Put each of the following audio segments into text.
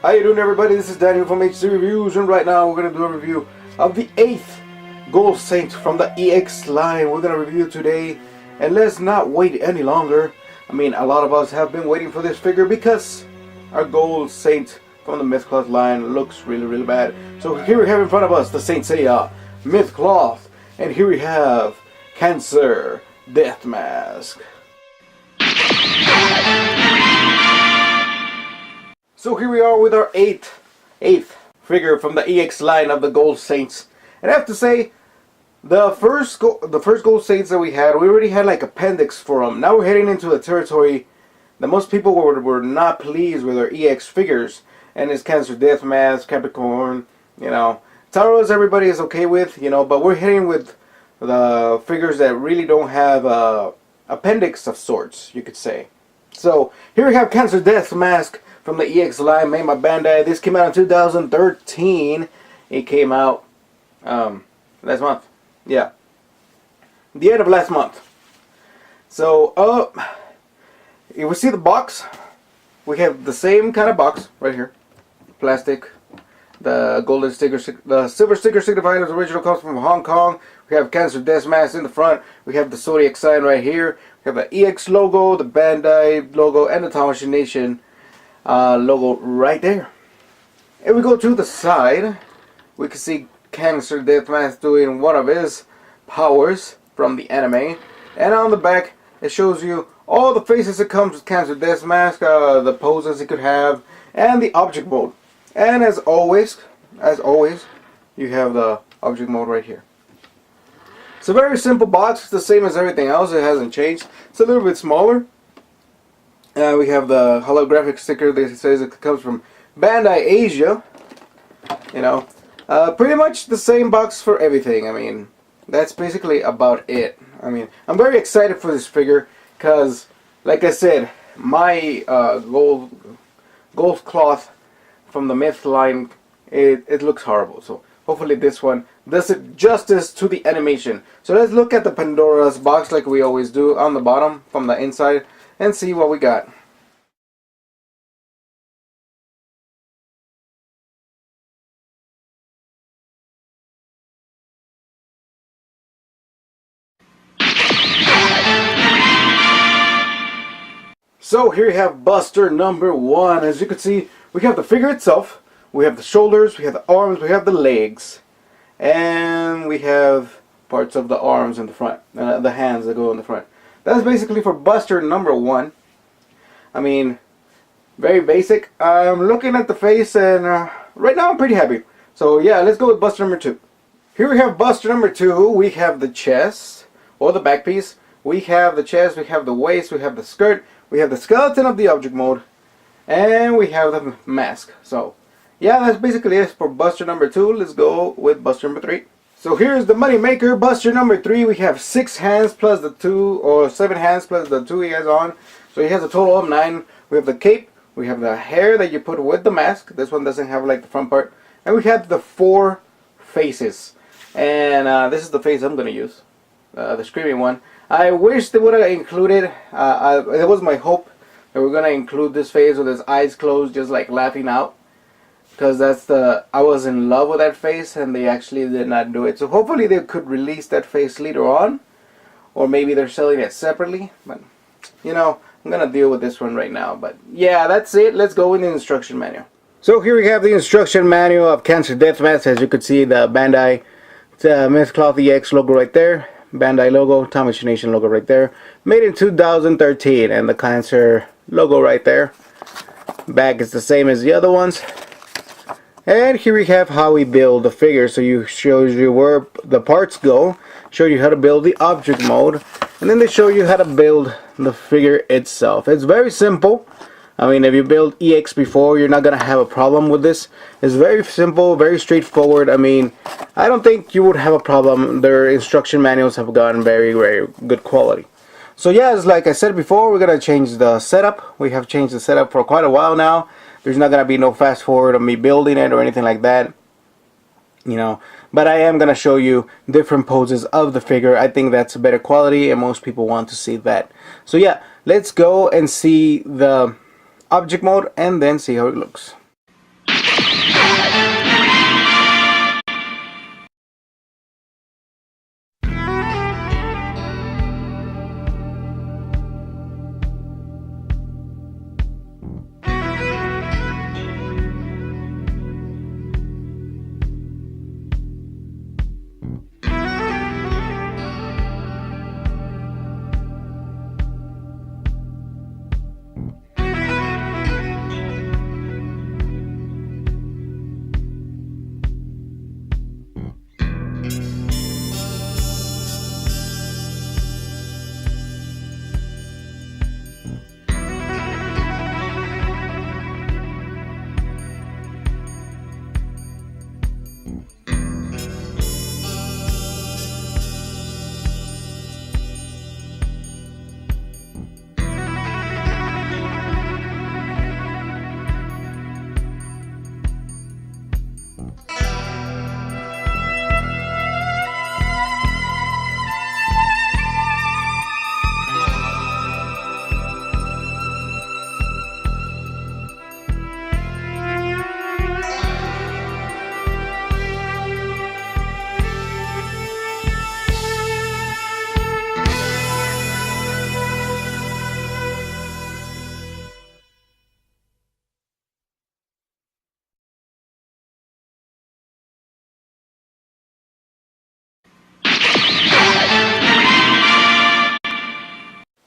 How you doing, everybody? This is Daniel from HC Reviews, and right now we're going to do a review of the 8th Gold Saint from the EX line. We're going to review it today, and let's not wait any longer. I mean, a lot of us have been waiting for this figure because our Gold Saint from the Mythcloth line looks really bad. So here we have in front of us the Saint Seiya Mythcloth, and here we have Cancer Death Mask. So here we are with our eighth figure from the EX line of the Gold Saints. And I have to say, the first Gold Saints that we already had like appendix for them. Now we're heading into a territory that most people were not pleased with our EX figures. And it's Cancer Death Mask, Capricorn, you know. Taros everybody is okay with, you know, but we're heading with the figures that really don't have appendix of sorts, you could say. So here we have Cancer Death Mask from the EX line, made by Bandai. This came out in 2013. It came out last month. Yeah, the end of last month. So you will see the box. We have the same kind of box right here, plastic. The golden sticker, the silver sticker signifying its original comes from Hong Kong. We have Cancer Death Mask in the front. We have the Zodiac sign right here. We have the EX logo, the Bandai logo, and the Tamashii Nation logo right there. If we go to the side, we can see Cancer Death Mask doing one of his powers from the anime. And on the back, it shows you all the faces that comes with Cancer Death Mask, the poses it could have, and the object mode. And as always, you have the object mode right here. It's a very simple box. It's the same as everything else. It hasn't changed. It's a little bit smaller. We have the holographic sticker that says it comes from Bandai Asia. You know, pretty much the same box for everything. I mean, that's basically about it. I mean, I'm very excited for this figure because, like I said, my gold cloth from the Myth line, it looks horrible. So hopefully this one does it justice to the animation. So let's look at the Pandora's box like we always do on the bottom from the inside and see what we got. So here you have Buster number 1. As you can see, we have the figure itself, we have the shoulders, we have the arms, we have the legs, and we have parts of the arms in the front, the hands that go in the front. That's basically for Buster number 1. I mean, very basic. I'm looking at the face, and right now I'm pretty happy. So yeah, let's go with Buster number 2. Here we have Buster number 2. We have the chest, or the back piece. We have the chest, we have the waist, we have the skirt, we have the skeleton of the object mode, and we have the mask. So yeah, that's basically it for Buster number 2. Let's go with Buster number 3. So here's the money maker, Buster number 3. We have 6 hands plus the 2, or 7 hands plus the 2 he has on. So he has a total of 9. We have the cape, we have the hair that you put with the mask. This one doesn't have like the front part. And we have the 4 faces. And this is the face I'm going to use, the screaming one. I wish they would have included, it was my hope that we're going to include this face with his eyes closed, just like laughing out. Because I was in love with that face, and they actually did not do it. So hopefully they could release that face later on. Or maybe they're selling it separately. But, you know, I'm going to deal with this one right now. But yeah, that's it. Let's go with the instruction manual. So here we have the instruction manual of Cancer Death Mask. As you can see, the Bandai Mythcloth EX logo right there. Bandai logo, Tamashii Nation logo right there. Made in 2013, and the Cancer logo right there. Back is the same as the other ones. And here we have how we build the figure. So you shows you where the parts go, show you how to build the object mode, and then they show you how to build the figure itself. It's very simple. I mean, if you build EX before, you're not gonna have a problem with this. It's very simple, very straightforward. I mean, I don't think you would have a problem. Their instruction manuals have gotten very good quality. So yeah, as like I said before, we're gonna change the setup. We have changed the setup for quite a while now. There's not gonna be no fast forward of me building it or anything like that, you know. But I am gonna show you different poses of the figure. I think that's a better quality, and most people want to see that. So yeah, let's go and see the object mode and then see how it looks.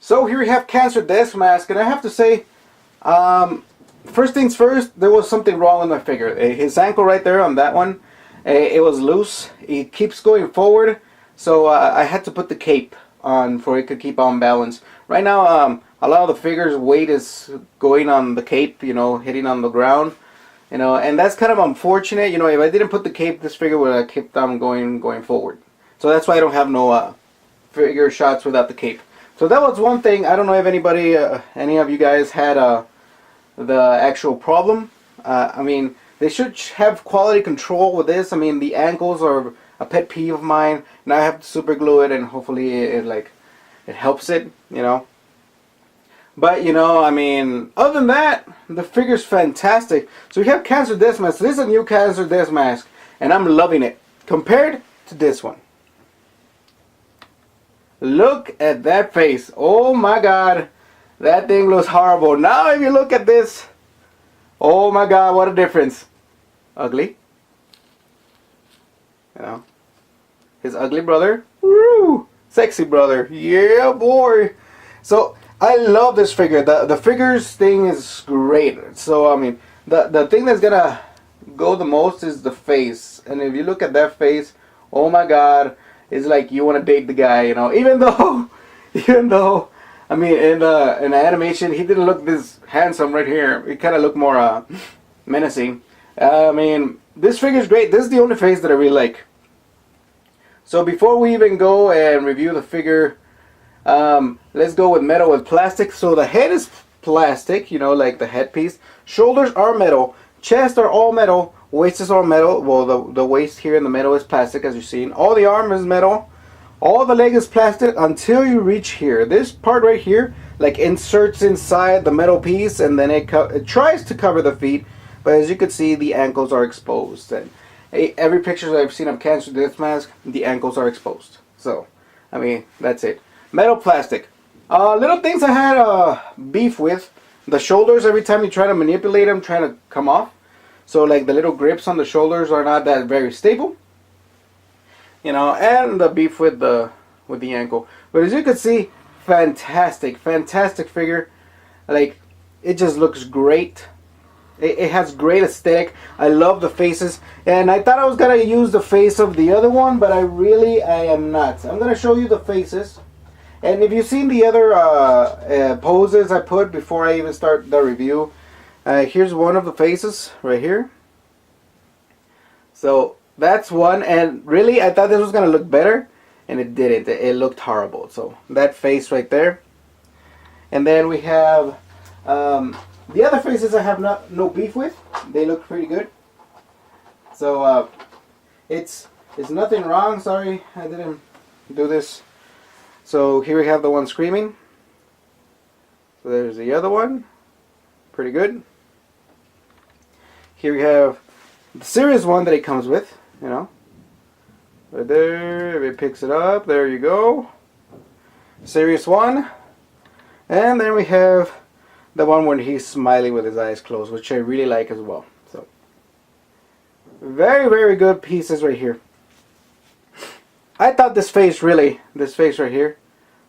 So here we have Cancer Death Mask, and I have to say, first things first, there was something wrong with my figure. His ankle right there on that one, it was loose. It keeps going forward, so I had to put the cape on for it could keep on balance. Right now, a lot of the figure's weight is going on the cape, you know, hitting on the ground, you know, and that's kind of unfortunate. You know, if I didn't put the cape, this figure would have kept on going forward. So that's why I don't have no figure shots without the cape. So that was one thing. I don't know if anybody, any of you guys had the actual problem. I mean, they should have quality control with this. I mean, the ankles are a pet peeve of mine. Now I have to super glue it, and hopefully it helps it, you know. But, you know, I mean, other than that, the figure's fantastic. So we have Cancer Death Mask. This is a new Cancer Death Mask, and I'm loving it compared to this one. Look at that face. Oh my God. That thing looks horrible. Now if you look at this, oh my God, what a difference. Ugly. You know. His ugly brother. Woo! Sexy brother. Yeah, boy. So I love this figure. The figures thing is great. So I mean, the thing that's gonna go the most is the face. And if you look at that face, oh my God. It's like you want to date the guy, you know. Even though, I mean, in the animation, he didn't look this handsome right here. He kind of looked more menacing. I mean, this figure's great. This is the only face that I really like. So before we even go and review the figure, let's go with metal with plastic. So the head is plastic, you know, like the headpiece. Shoulders are metal. Chest are all metal. Waist is all metal. Well, the waist here in the middle is plastic, as you've seen. All the arm is metal. All the leg is plastic until you reach here. This part right here, like, inserts inside the metal piece, and then it tries to cover the feet. But as you can see, the ankles are exposed. And every picture that I've seen of Cancer Death Mask, the ankles are exposed. So, I mean, that's it. Metal, plastic. Little things I had beef with. The shoulders, every time you try to manipulate them, trying to come off. So like the little grips on the shoulders are not that very stable, you know, and the beef with the ankle. But as you can see, fantastic figure. Like, it just looks great. It has great aesthetic. I love the faces, and I thought I was gonna use the face of the other one, but I am not. I'm gonna show you the faces, and if you've seen the other poses I put before I even start the review. Here's one of the faces right here. So that's one, and really I thought this was gonna look better, and it didn't. It looked horrible. So that face right there, and then we have the other faces I have no beef with. They look pretty good. So it's nothing wrong. Sorry, I didn't do this. So here we have the one screaming. So there's the other one. Pretty good. Here we have the series one that it comes with, you know. Right there, it picks it up. There you go. Series 1. And then we have the one when he's smiling with his eyes closed, which I really like as well. So, very, very good pieces right here. I thought this face right here,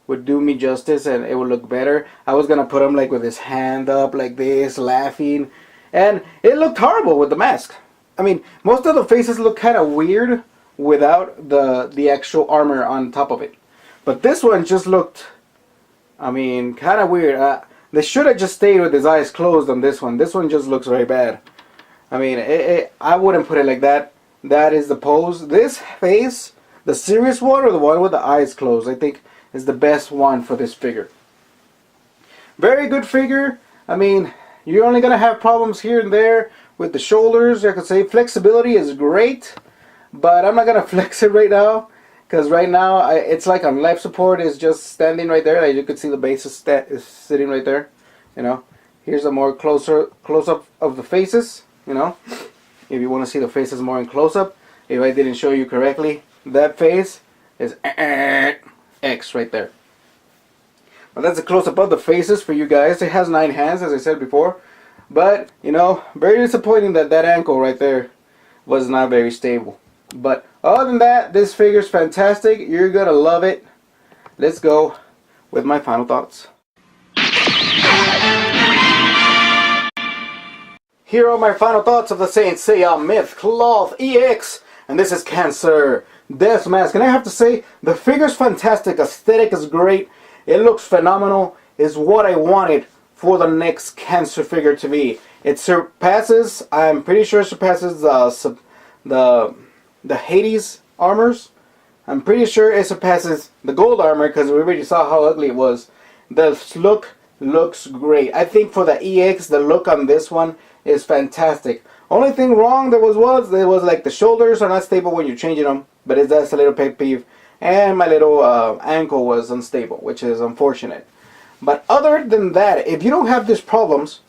would do me justice and it would look better. I was gonna put him like with his hand up like this, laughing, and it looked horrible with the mask. I mean, most of the faces look kind of weird without the actual armor on top of it. But this one just looked, I mean, kind of weird. They should have just stayed with his eyes closed on this one. This one just looks very bad. I mean, I wouldn't put it like that. That is the pose. This face, the serious one or the one with the eyes closed, I think is the best one for this figure. Very good figure. I mean, you're only going to have problems here and there with the shoulders. I could say flexibility is great, but I'm not going to flex it right now. Because right now, it's like on life support is just standing right there. Like you could see the base is sitting right there. You know, here's a more close up of the faces. You know, if you want to see the faces more in close up. If I didn't show you correctly, that face is X right there. But that's a close up of the faces for you guys. It has 9 hands, as I said before. But you know, very disappointing that that ankle right there was not very stable. But other than that, this figure's fantastic. You're gonna love it. Let's go with my final thoughts. Here are my final thoughts of the Saint Seiya Myth Cloth EX. And this is Cancer Death Mask. And I have to say, the figure's fantastic. Aesthetic is great. It looks phenomenal. It's what I wanted for the next Cancer figure to be. It surpasses, I'm pretty sure it surpasses the Hades armors. I'm pretty sure it surpasses the gold armor because we already saw how ugly it was. The look looks great. I think for the EX, the look on this one is fantastic. Only thing wrong there was like the shoulders are not stable when you're changing them, but that's a little pet peeve. And my little ankle was unstable, which is unfortunate. But other than that, if you don't have these problems,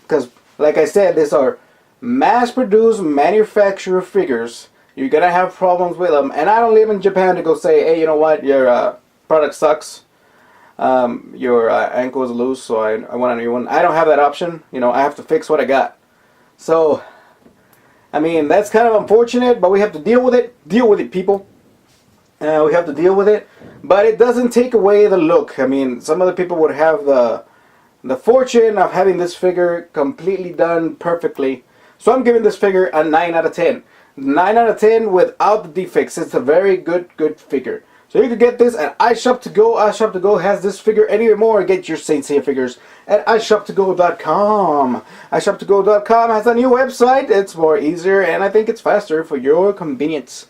because like I said, these are mass-produced manufacturer figures, you're gonna have problems with them. And I don't live in Japan to go say, hey, you know what, your product sucks, your ankle is loose, so I want a new one. I don't have that option. You know, I have to fix what I got. So, I mean, that's kind of unfortunate, but we have to deal with it. Deal with it, people. We have to deal with it. But it doesn't take away the look. I mean, some other people would have the fortune of having this figure completely done perfectly. So I'm giving this figure a 9 out of 10. 9 out of 10 without the defects. It's a very good figure. So you can get this at iShop2Go. iShop2Go has this figure anymore. Get your Saint Seiya figures at iShop2Go.com. iShop2Go.com has a new website. It's more easier and I think it's faster for your convenience.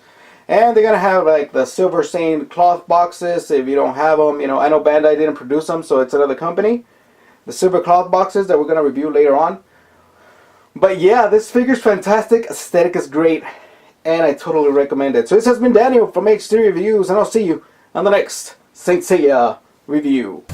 And they're going to have like the Silver Saint cloth boxes. If you don't have them, you know, I know Bandai didn't produce them, so it's another company. The silver cloth boxes that we're going to review later on. But yeah, this figure's fantastic. Aesthetic is great. And I totally recommend it. So this has been Daniel from HD Reviews. And I'll see you on the next Saint Seiya review.